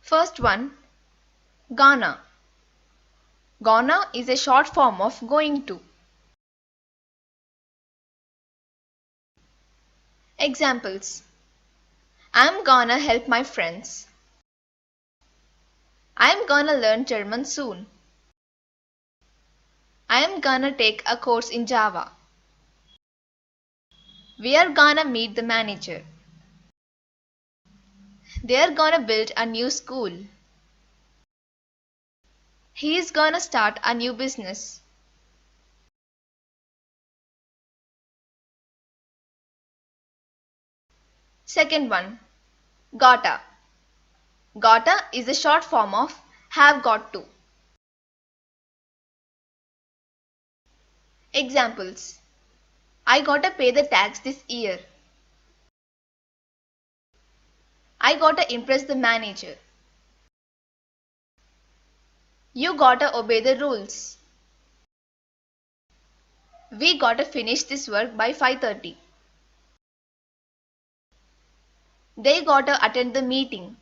First one, gonna. Gonna is a short form of going to. Examples: I'm gonna help my friends. I'm gonna learn German soon. I'm gonna take a course in Java. We are gonna meet the manager. They're gonna build a new school. He's gonna start a new business. Second one, gotta. Gotta is a short form of have got to. Examples: I gotta pay the tax this year. I gotta impress the manager. You gotta obey the rules. We gotta finish this work by 5:30. They gotta attend the meeting.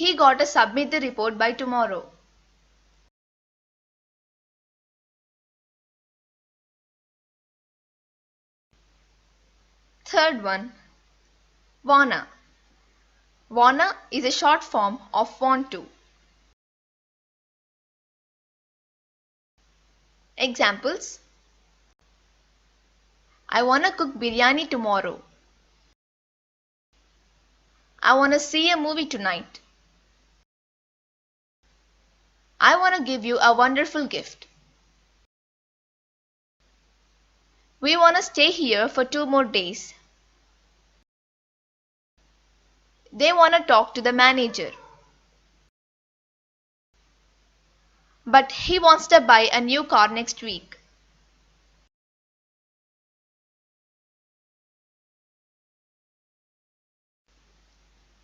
He gotta submit the report by tomorrow. Third one, wanna. Wanna is a short form of want to. Examples: I wanna cook biryani tomorrow. I wanna see a movie tonight. I wanna give you a wonderful gift. We wanna stay here for 2 more days. They wanna talk to the manager. But he wants to buy a new car next week.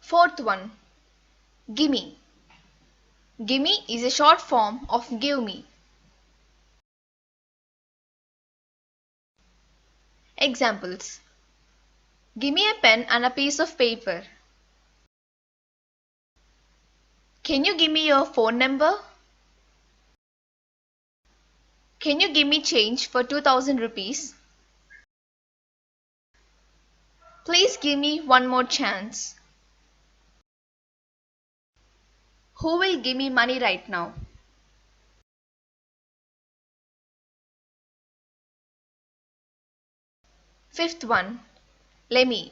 Fourth one, gimme. Gimme is a short form of give me. Examples: give me a pen and a piece of paper. Can you give me your phone number? Can you give me change for 2000 rupees? Please give me one more chance. Who will give me money right now? Fifth one, lemme.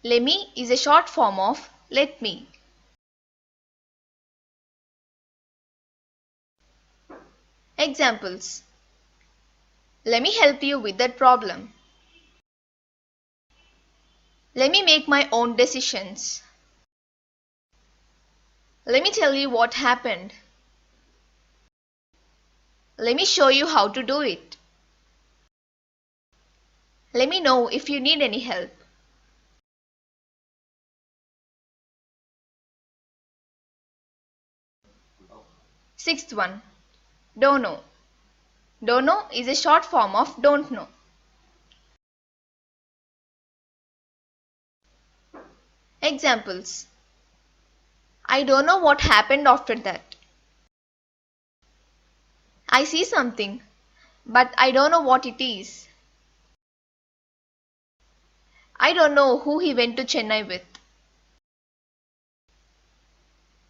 Lemme is a short form of let me. Examples: let me help you with that problem. Let me make my own decisions. Let me tell you what happened. Let me show you how to do it. Let me know if you need any help. Sixth one, don't know. Don't know is a short form of don't know. Examples: I don't know what happened after that. I see something, but I don't know what it is. I don't know who he went to Chennai with.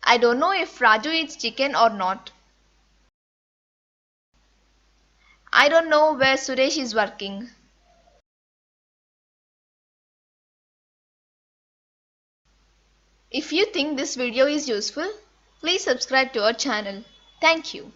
I don't know if Raju eats chicken or not. I don't know where Suresh is working. If you think this video is useful, please subscribe to our channel. Thank you.